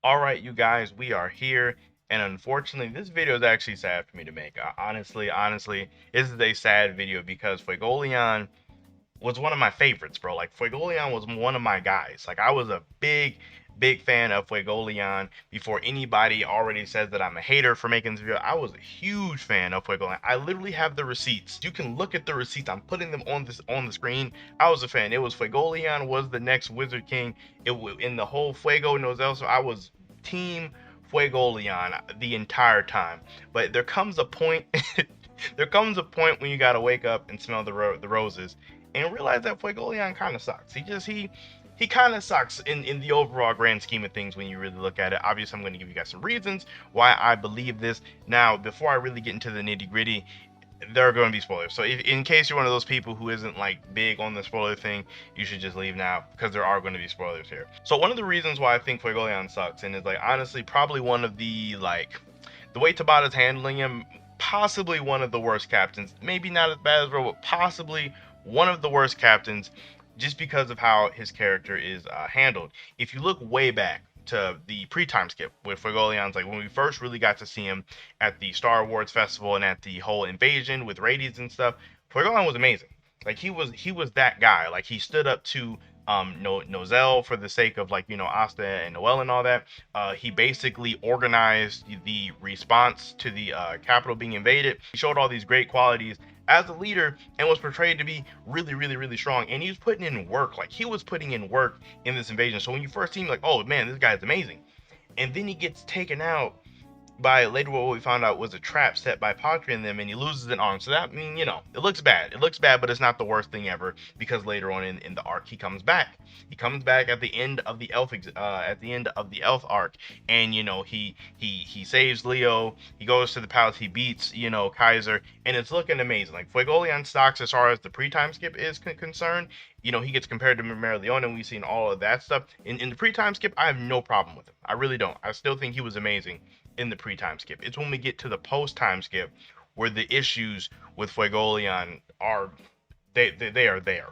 All right, you guys, we are here, and unfortunately, this video is actually sad for me to make. Honestly, this is a sad video because Fuegoleon was one of my favorites, bro. Like Fuegoleon was one of my guys. Like I was a big fan of Fuegoleon before anybody already says that I'm a hater for making this video. I was a huge fan of Fuegoleon. I literally have the receipts. You can look at the receipts. I'm putting them on the screen. I was a fan. It was Fuegoleon was the next Wizard King. In the whole Fuego Nozel. So I was team Fuegoleon the entire time. But there comes a point. There comes a point when you gotta wake up and smell the roses and realize that Fuegoleon kind of sucks. He kind of sucks in the overall grand scheme of things when you really look at it. Obviously, I'm going to give you guys some reasons why I believe this. Now, before I really get into the nitty gritty, there are going to be spoilers. So in case you're one of those people who isn't like big on the spoiler thing, you should just leave now because there are going to be spoilers here. So one of the reasons why I think Fuegoleon sucks, and is like honestly probably one of the way Tabata's handling him, possibly one of the worst captains. Maybe not as bad as Ro, but possibly one of the worst captains, just because of how his character is handled. If you look way back to the pre-time skip with Fuegoleon's, like when we first really got to see him at the Star Wars Festival and at the whole invasion with Radies and stuff, Fuegoleon was amazing. Like he was that guy. Like he stood up to Nozel for the sake of Asta and Noel and all that. He basically organized the response to the capital being invaded. He showed all these great qualities as a leader and was portrayed to be really strong. And he was putting in work. Like he was putting in work in this invasion. So when you first see him, like, oh man, this guy's amazing. And then he gets taken out by later what we found out was a trap set by Patri and them, and he loses an arm. So that it looks bad. It looks bad, but it's not the worst thing ever because later on in the arc he comes back. He comes back at the end of the elf arc, and he saves Leo. He goes to the palace. He beats Kaiser, and it's looking amazing. Like Fuegoleon stocks as far as the pre-time skip is concerned. He gets compared to Leon, and we've seen all of that stuff. In the pre-time skip, I have no problem with him. I really don't. I still think he was amazing in the pre-time skip. It's when we get to the post-time skip where the issues with Fuegoleon are they are there.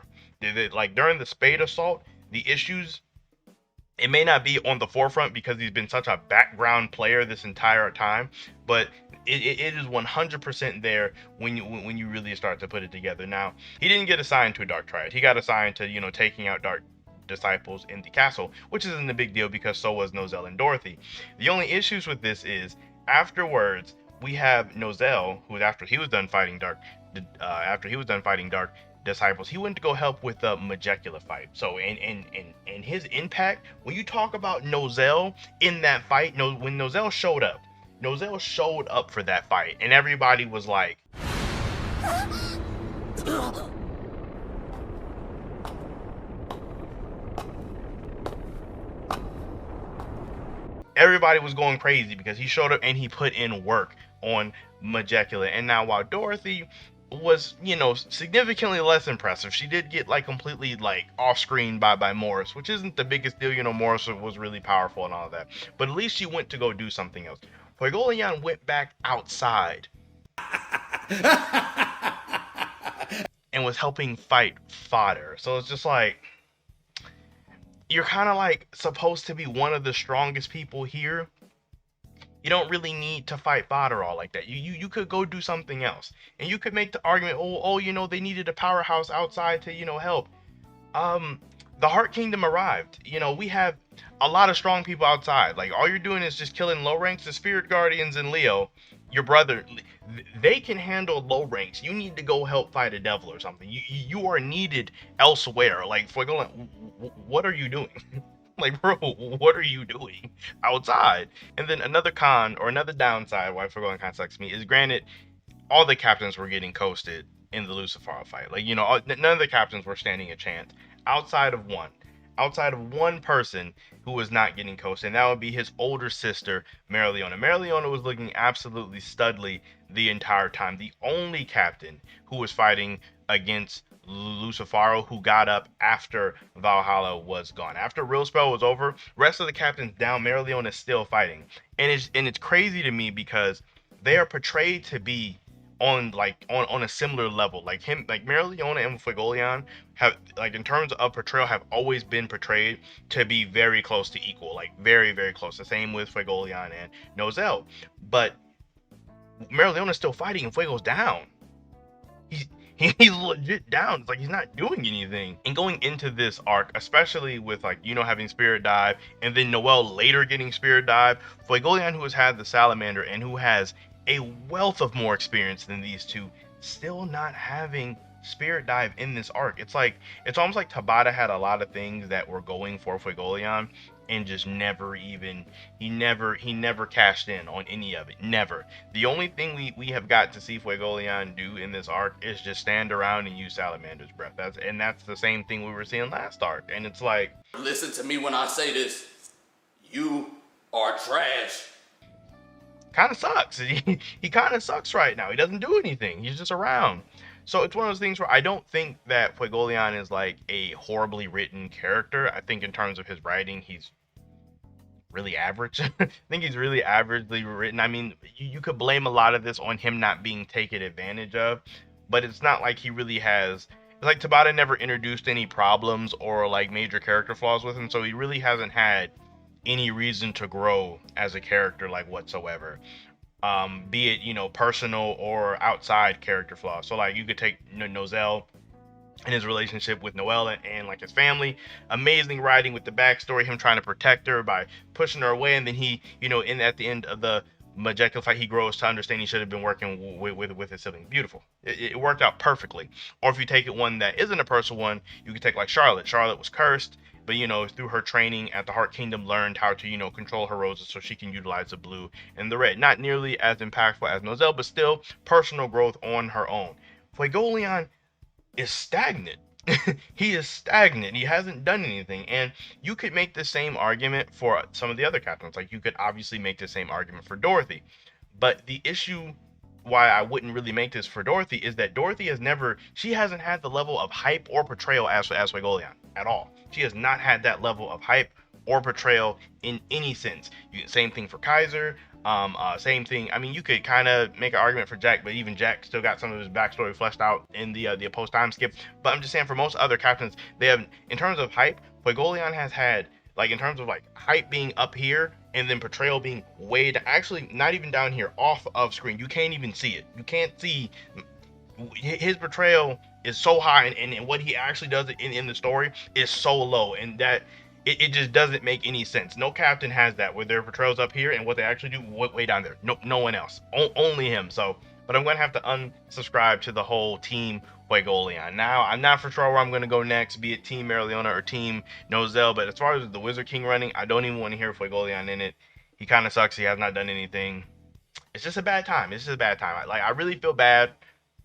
Like during the Spade assault, the issues, it may not be on the forefront because he's been such a background player this entire time, but it is 100% there when you really start to put it together. Now, he didn't get assigned to a Dark Triad. He got assigned to taking out Dark disciples in the castle, which isn't a big deal because so was Nozel and Dorothy. The only issues with this is afterwards we have Nozel, who after he was done fighting Dark disciples, he went to go help with the Majecula fight. So and his impact, when you talk about Nozel in that fight, when Nozel showed up for that fight, and everybody was like, everybody was going crazy because he showed up and he put in work on Majecula. And now while Dorothy was, significantly less impressive, she did get like completely like off screen by Morris, which isn't the biggest deal. Morris was really powerful and all that, but at least she went to go do something else. Fuegoleon went back outside and was helping fight fodder. So it's just like, you're kind of like supposed to be one of the strongest people here. You don't really need to fight fodder all like that. You could go do something else, and you could make the argument, they needed a powerhouse outside to help. The Heart Kingdom arrived. We have a lot of strong people outside. Like all you're doing is just killing low ranks. The Spirit Guardians and Leo, your brother, they can handle low ranks. You need to go help fight a devil or something. You are needed elsewhere. Like Fuegoleon, what are you doing? Like, bro, what are you doing outside? And then another con or another downside why Fuegoleon kind of sucks me is, granted, all the captains were getting coasted in the Lucifero fight. Like, none of the captains were standing a chance outside of one person who was not getting coasted, and that would be his older sister, Marileona. Marileona was looking absolutely studly the entire time. The only captain who was fighting against Lucifero who got up after Valhalla was gone. After Real Spell was over, rest of the captains down, Marileona is still fighting. And it's crazy to me because they are portrayed to be on like on a similar level. Like him, like Mereoleona and Fuegoleon have, like, in terms of portrayal, have always been portrayed to be very close to equal, like very very close. The same with Fuegoleon and Nozel, but Mereoleona's still fighting and Fuego's down. He's he's legit down. It's like he's not doing anything. And going into this arc, especially with, like, having Spirit Dive, and then Noelle later getting Spirit Dive, Fuegoleon, who has had the Salamander and who has a wealth of more experience than these two, still not having Spirit Dive in this arc. It's almost like Tabata had a lot of things that were going for Fuegoleon and just never even he never cashed in on any of it. Never. The only thing we have got to see Fuegoleon do in this arc is just stand around and use Salamander's breath. That's the same thing we were seeing last arc. And it's like, listen to me when I say this. You are trash. kind of sucks. He kind of sucks right now. He doesn't do anything. He's just around. So it's one of those things where I don't think that Fuegoleon is like a horribly written character. I think in terms of his writing, he's really average. I think he's really averagely written. I mean, you could blame a lot of this on him not being taken advantage of, but it's not like he really has. It's like Tabata never introduced any problems or like major character flaws with him, so he really hasn't had any reason to grow as a character, like, whatsoever. Be it, personal or outside character flaws. So like you could take Nozel and his relationship with Noelle and like his family. Amazing writing with the backstory, him trying to protect her by pushing her away, and then he, at the end of the Majecula fight, he grows to understand he should have been working with his sibling. Beautiful. It worked out perfectly. Or if you take it one that isn't a personal one, you could take like Charlotte. Charlotte was cursed, but through her training at the Heart Kingdom, learned how to control her roses so she can utilize the blue and the red. Not nearly as impactful as Nozel, but still personal growth on her own. Fuegoleon is stagnant. He is stagnant. He hasn't done anything. And you could make the same argument for some of the other captains. Like, you could obviously make the same argument for Dorothy. But the issue why I wouldn't really make this for Dorothy is that Dorothy she hasn't had the level of hype or portrayal as Fuegoleon at all. She has not had that level of hype or portrayal in any sense. Same thing for Kaiser. Same thing. I mean, you could kind of make an argument for Jack, but even Jack still got some of his backstory fleshed out in the post time skip. But I'm just saying, for most other captains, they have, in terms of hype, Fuegoleon has had, like, in terms of like hype being up here and then portrayal being way actually not even down here, off of screen. You can't even see it. You can't see his portrayal is so high, and what he actually does in the story is so low, and that it just doesn't make any sense. No captain has that, where their portrayals up here and what they actually do way down there. No one else. Only him. So, but I'm gonna have to unsubscribe to the whole Team Fuegoleon. Now, I'm not for sure where I'm gonna go next, be it Team Mereoleona or Team Nozel. But as far as the Wizard King running, I don't even want to hear Fuegoleon in it. He kind of sucks. He has not done anything. It's just a bad time. It's just a bad time. I really feel bad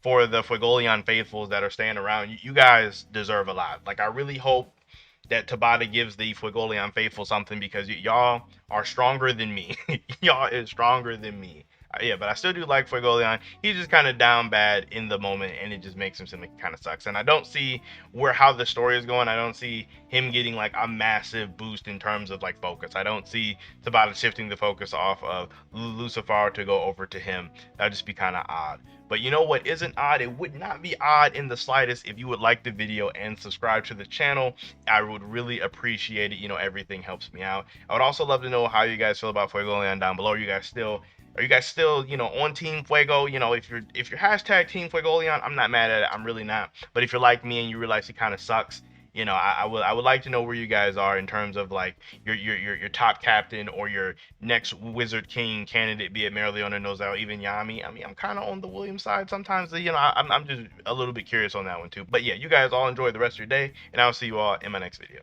for the Fuegoleon faithfuls that are staying around. You guys deserve a lot. Like, I really hope that Tabata gives the Fuegoleon faithful something, because y'all are stronger than me. Y'all is stronger than me. Yeah, but I still do like Fuegoleon. He's just kind of down bad in the moment, and it just makes him seem like he kind of sucks. And I don't see how the story is going. I don't see him getting like a massive boost in terms of like focus. I don't see Tabata shifting the focus off of Lucifer to go over to him. That'd just be kind of odd. But you know what isn't odd? It would not be odd in the slightest if you would like the video and subscribe to the channel. I would really appreciate it. Everything helps me out. I would also love to know how you guys feel about Fuegoleon down below. Are you guys still on Team Fuego? If you're hashtag Team Fuegoleon, I'm not mad at it. I'm really not. But if you're like me and you realize he kind of sucks, I would like to know where you guys are in terms of like your top captain or your next Wizard King candidate, be it Mereoleona, Nozel, even Yami. I mean, I'm kind of on the Williams side sometimes. I'm just a little bit curious on that one too. But yeah, you guys all enjoy the rest of your day, and I'll see you all in my next video.